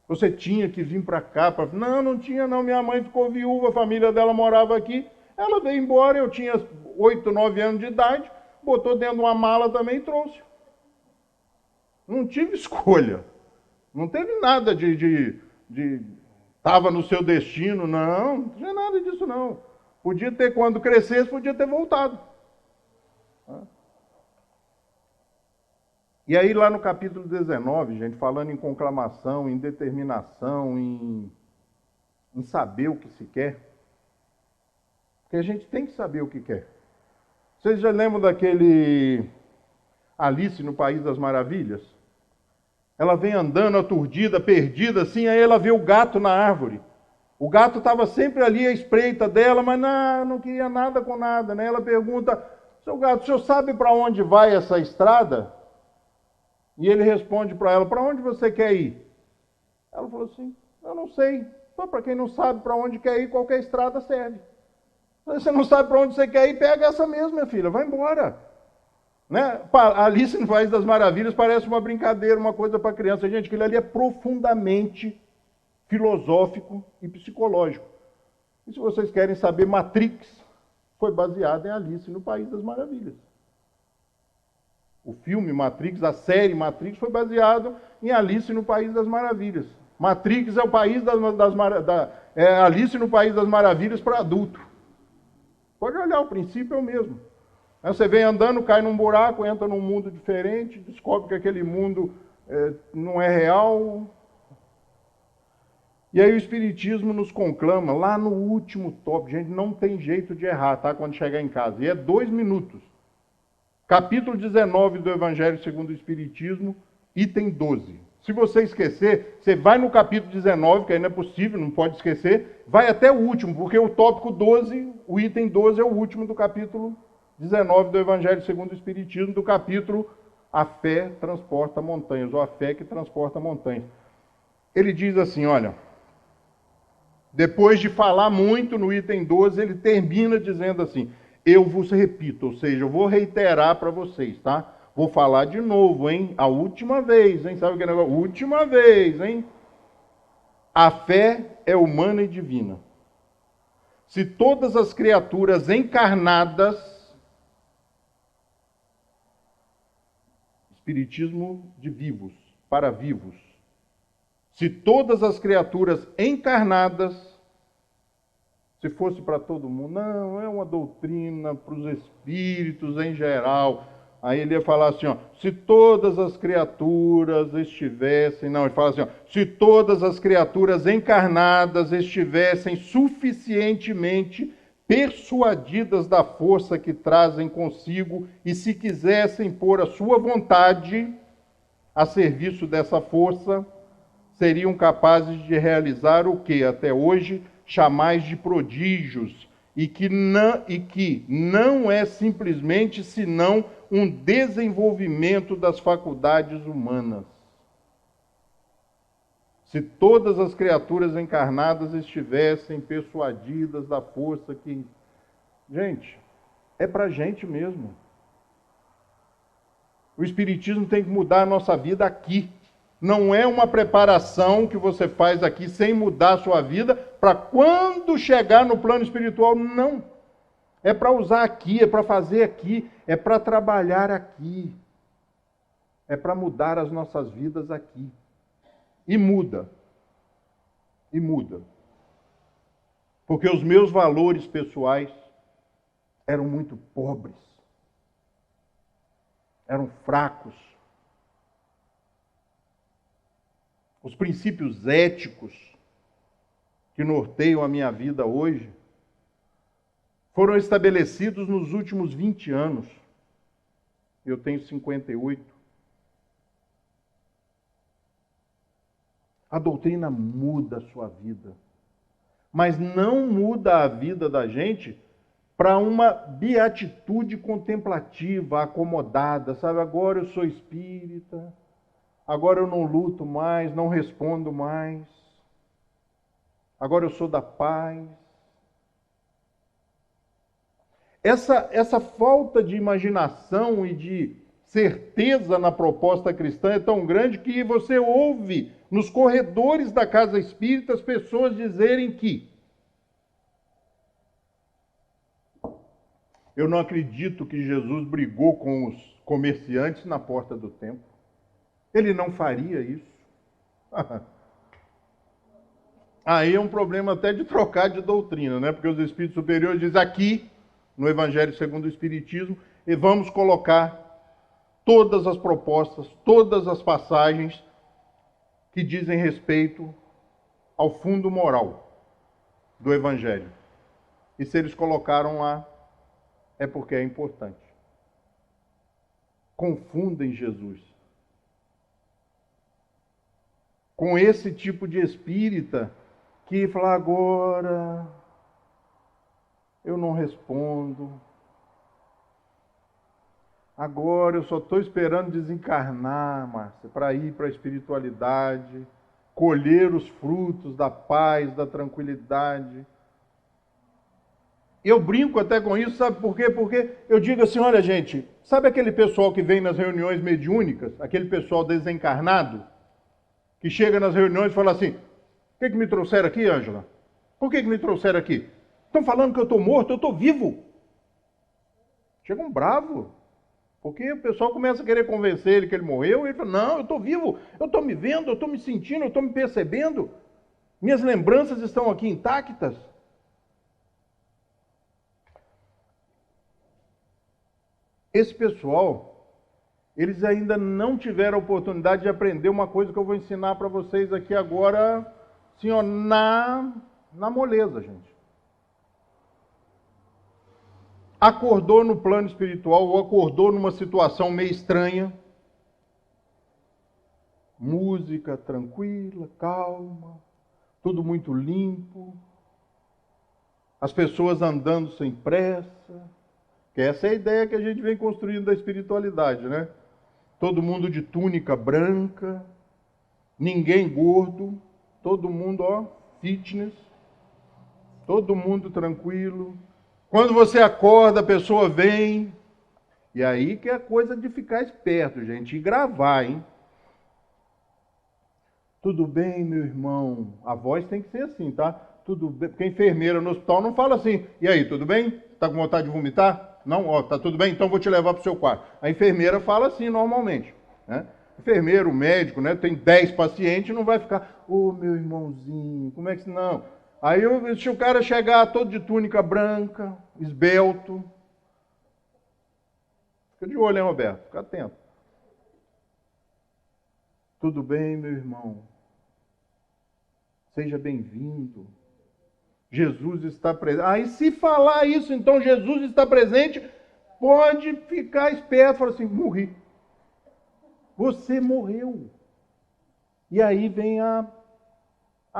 Você tinha que vir para cá. Não, não tinha não. Minha mãe ficou viúva, a família dela morava aqui. Ela veio embora, eu tinha 8, 9 anos de idade, botou dentro de uma mala também e trouxe. Não tive escolha. Não teve nada de estava no seu destino, não tinha nada disso não. Podia ter, quando crescesse, podia ter voltado. E aí lá no capítulo 19, gente, falando em conclamação, em determinação, em saber o que se quer, porque a gente tem que saber o que quer. Vocês já lembram daquele Alice no País das Maravilhas? Ela vem andando aturdida, perdida, assim, aí ela vê o gato na árvore. O gato estava sempre ali à espreita dela, mas não queria nada com nada, né? Ela pergunta, seu gato, o senhor sabe para onde vai essa estrada? E ele responde para ela, para onde você quer ir? Ela falou assim, eu não sei. Para quem não sabe para onde quer ir, qualquer estrada serve. Você não sabe para onde você quer ir, pega essa mesmo, minha filha, vai embora. Né? Alice no País das Maravilhas parece uma brincadeira, uma coisa para criança. Gente, aquilo ali é profundamente filosófico e psicológico. E se vocês querem saber, Matrix foi baseado em Alice no País das Maravilhas. O filme Matrix, a série Matrix, foi baseado em Alice no País das Maravilhas. Matrix é o país Alice no País das Maravilhas para adulto. Pode olhar, o princípio é o mesmo. Você vem andando, cai num buraco, entra num mundo diferente, descobre que aquele mundo não é real. E aí o Espiritismo nos conclama, lá no último tópico, gente, não tem jeito de errar, tá? Quando chegar em casa. E é 2 minutos. Capítulo 19 do Evangelho segundo o Espiritismo, item 12. Se você esquecer, você vai no capítulo 19, que aí não é possível, não pode esquecer, vai até o último, porque o tópico 12, o item 12 é o último do capítulo 19 do Evangelho segundo o Espiritismo, do capítulo A Fé Transporta Montanhas, ou A Fé que Transporta Montanhas. Ele diz assim, olha, depois de falar muito no item 12, ele termina dizendo assim, eu vos repito, ou seja, eu vou reiterar para vocês, tá? Vou falar de novo, hein? A última vez, hein? Sabe o que é negócio? Última vez, hein? A fé é humana e divina. Se todas as criaturas encarnadas, espiritismo de vivos, para vivos, se todas as criaturas encarnadas, se fosse para todo mundo, não, é uma doutrina para os espíritos em geral. Aí ele ia falar assim, ó, se todas as criaturas estivessem, não, ele fala assim, ó, se todas as criaturas encarnadas estivessem suficientemente persuadidas da força que trazem consigo e se quisessem pôr a sua vontade a serviço dessa força, seriam capazes de realizar o que até hoje chamais de prodígios, e que não é simplesmente senão um desenvolvimento das faculdades humanas. Se todas as criaturas encarnadas estivessem persuadidas da força que... Gente, é para a gente mesmo. O Espiritismo tem que mudar a nossa vida aqui. Não é uma preparação que você faz aqui sem mudar a sua vida para quando chegar no plano espiritual. Não. É para usar aqui, é para fazer aqui, é para trabalhar aqui. É para mudar as nossas vidas aqui. E muda. E muda. Porque os meus valores pessoais eram muito pobres. Eram fracos. Os princípios éticos que norteiam a minha vida hoje foram estabelecidos nos últimos 20 anos. Eu tenho 58. A doutrina muda a sua vida, mas não muda a vida da gente para uma beatitude contemplativa, acomodada, sabe? Agora eu sou espírita, agora eu não luto mais, não respondo mais. Agora eu sou da paz. Essa falta de imaginação e de certeza na proposta cristã é tão grande que você ouve nos corredores da casa espírita as pessoas dizerem que eu não acredito que Jesus brigou com os comerciantes na porta do templo. Ele não faria isso. Aí é um problema até de trocar de doutrina, né? Porque os espíritos superiores dizem aqui, no Evangelho segundo o Espiritismo, e vamos colocar todas as propostas, todas as passagens que dizem respeito ao fundo moral do Evangelho. E se eles colocaram lá, é porque é importante. Confundem Jesus com esse tipo de espírita que fala, agora eu não respondo, agora eu só estou esperando desencarnar, Márcia, para ir para a espiritualidade, colher os frutos da paz, da tranquilidade. Eu brinco até com isso, sabe por quê? Porque eu digo assim, olha gente, sabe aquele pessoal que vem nas reuniões mediúnicas, aquele pessoal desencarnado, que chega nas reuniões e fala assim, o que me trouxeram aqui, Ângela? Por que me trouxeram aqui? Estão falando que eu estou morto, eu estou vivo. Chegam bravos. Porque o pessoal começa a querer convencer ele que ele morreu, e ele fala, não, eu estou vivo, eu estou me vendo, eu estou me sentindo, eu estou me percebendo. Minhas lembranças estão aqui intactas. Esse pessoal, eles ainda não tiveram a oportunidade de aprender uma coisa que eu vou ensinar para vocês aqui agora, assim, ó, na moleza, gente. Acordou no plano espiritual ou acordou numa situação meio estranha. Música tranquila, calma, tudo muito limpo. As pessoas andando sem pressa. Que essa é a ideia que a gente vem construindo da espiritualidade, né? Todo mundo de túnica branca, ninguém gordo, todo mundo, ó, fitness, todo mundo tranquilo. Quando você acorda, a pessoa vem. E aí que é coisa de ficar esperto, gente, e gravar, hein? Tudo bem, meu irmão? A voz tem que ser assim, tá? Tudo bem, porque a enfermeira no hospital não fala assim. E aí, tudo bem? Tá com vontade de vomitar? Não? Ó, tá tudo bem? Então vou te levar pro seu quarto. A enfermeira fala assim normalmente, né? Enfermeiro, médico, né? Tem 10 pacientes, não vai ficar, ô, meu irmãozinho, como é que... Não. Aí se o cara chegar todo de túnica branca, esbelto, fica de olho, hein, Roberto? Fica atento. Tudo bem, meu irmão? Seja bem-vindo. Jesus está presente. Aí se falar isso, então Jesus está presente, pode ficar esperto, falar assim, morri. Você morreu. E aí vem a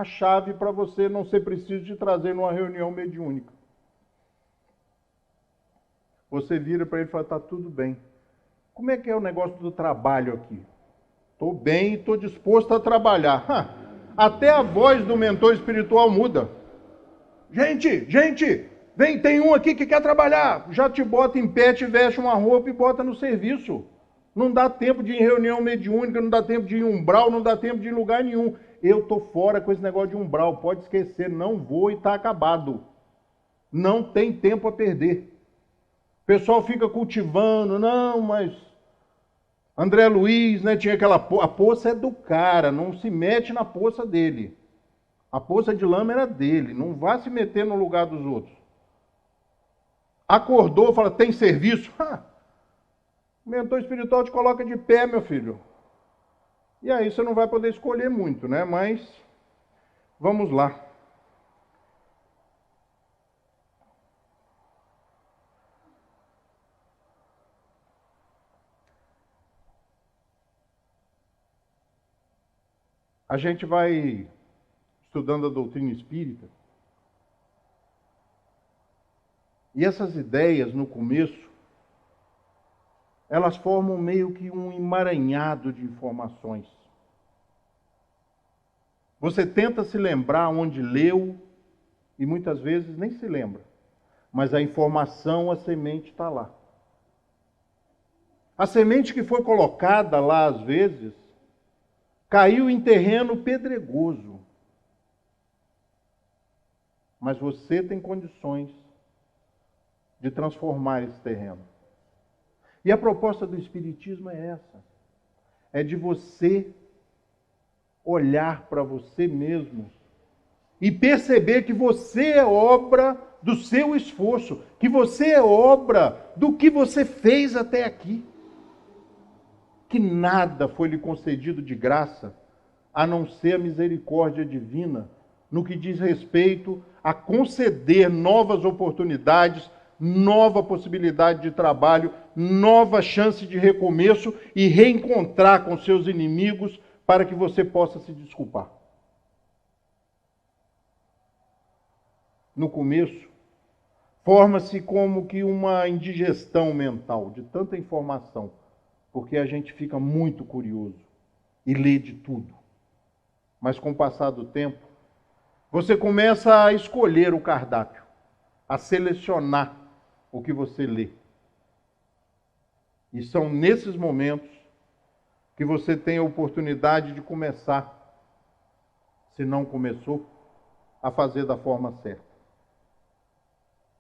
chave para você não ser preciso de trazer numa reunião mediúnica. Você vira para ele e fala, está tudo bem. Como é que é o negócio do trabalho aqui? Estou bem e estou disposto a trabalhar. Até a voz do mentor espiritual muda. Gente, vem, tem um aqui que quer trabalhar. Já te bota em pé, te veste uma roupa e bota no serviço. Não dá tempo de ir em reunião mediúnica, não dá tempo de ir em umbral, não dá tempo de ir em lugar nenhum. Eu estou fora com esse negócio de umbral, pode esquecer, não vou e está acabado. Não tem tempo a perder. O pessoal fica cultivando, não, mas André Luiz, né, tinha aquela... A poça é do cara, não se mete na poça dele. A poça de lama era dele, não vá se meter no lugar dos outros. Acordou, fala, tem serviço? O mentor espiritual te coloca de pé, meu filho. E aí você não vai poder escolher muito, né? Mas vamos lá. A gente vai estudando a doutrina espírita. E essas ideias, no começo, elas formam meio que um emaranhado de informações. Você tenta se lembrar onde leu e muitas vezes nem se lembra. Mas a informação, a semente está lá. A semente que foi colocada lá, às vezes, caiu em terreno pedregoso. Mas você tem condições de transformar esse terreno. E a proposta do Espiritismo é essa. É de você olhar para você mesmo e perceber que você é obra do seu esforço, que você é obra do que você fez até aqui. Que nada foi lhe concedido de graça, a não ser a misericórdia divina, no que diz respeito a conceder novas oportunidades, nova possibilidade de trabalho, nova chance de recomeço e reencontrar com seus inimigos para que você possa se desculpar. No começo, forma-se como que uma indigestão mental de tanta informação, porque a gente fica muito curioso e lê de tudo. Mas com o passar do tempo, você começa a escolher o cardápio, a selecionar o que você lê. E são nesses momentos que você tem a oportunidade de começar, se não começou, a fazer da forma certa.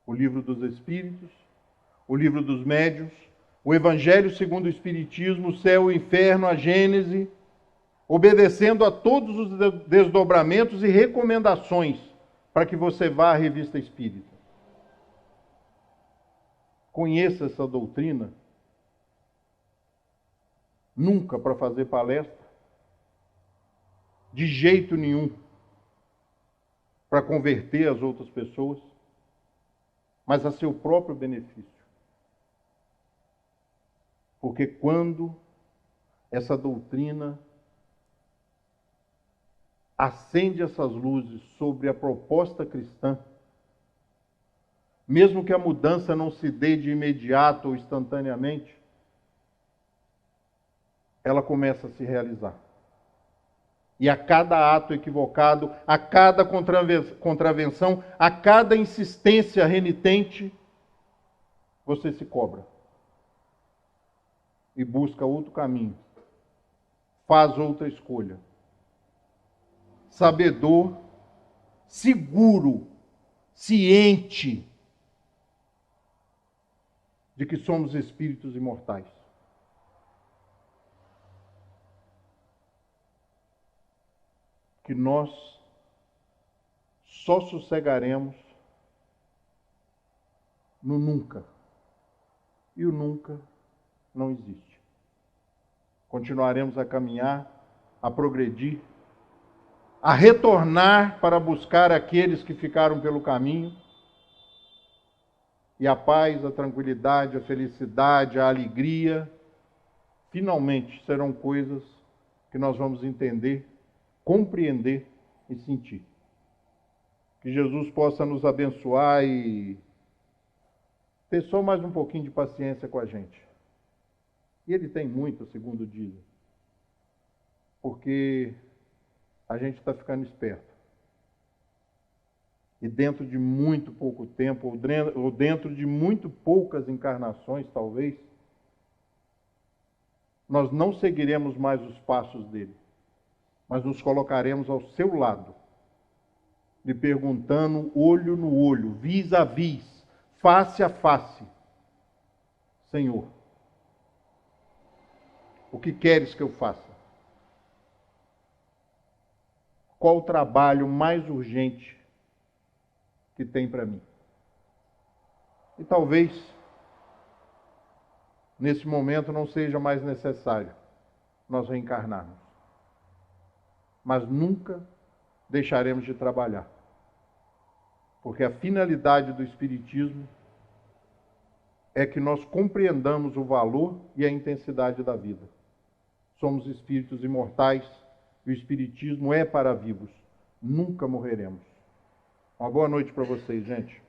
O Livro dos Espíritos, o Livro dos Médiuns, o Evangelho segundo o Espiritismo, o Céu e o Inferno, a Gênese, obedecendo a todos os desdobramentos e recomendações para que você vá à Revista Espírita. Conheça essa doutrina, nunca para fazer palestra, de jeito nenhum. para converter as outras pessoas, mas a seu próprio benefício. Porque quando essa doutrina acende essas luzes sobre a proposta cristã, mesmo que a mudança não se dê de imediato ou instantaneamente, ela começa a se realizar. E a cada ato equivocado, a cada contravenção, a cada insistência renitente, você se cobra e busca outro caminho, faz outra escolha. Sabedor, seguro, ciente de que somos espíritos imortais. Que nós só sossegaremos no nunca. E o nunca não existe. Continuaremos a caminhar, a progredir, a retornar para buscar aqueles que ficaram pelo caminho. E a paz, a tranquilidade, a felicidade, a alegria, finalmente serão coisas que nós vamos entender, compreender e sentir. Que Jesus possa nos abençoar e ter só mais um pouquinho de paciência com a gente. E Ele tem muito, segundo dizem. Porque a gente está ficando esperto. E dentro de muito pouco tempo, ou dentro de muito poucas encarnações, talvez, nós não seguiremos mais os passos dele, mas nos colocaremos ao seu lado, lhe perguntando olho no olho, vis a vis, face a face: Senhor, o que queres que eu faça? Qual o trabalho mais urgente que tem para mim? E talvez, nesse momento, não seja mais necessário nós reencarnarmos. Mas nunca deixaremos de trabalhar. Porque a finalidade do Espiritismo é que nós compreendamos o valor e a intensidade da vida. Somos espíritos imortais e o Espiritismo é para vivos. Nunca morreremos. Uma boa noite para vocês, gente.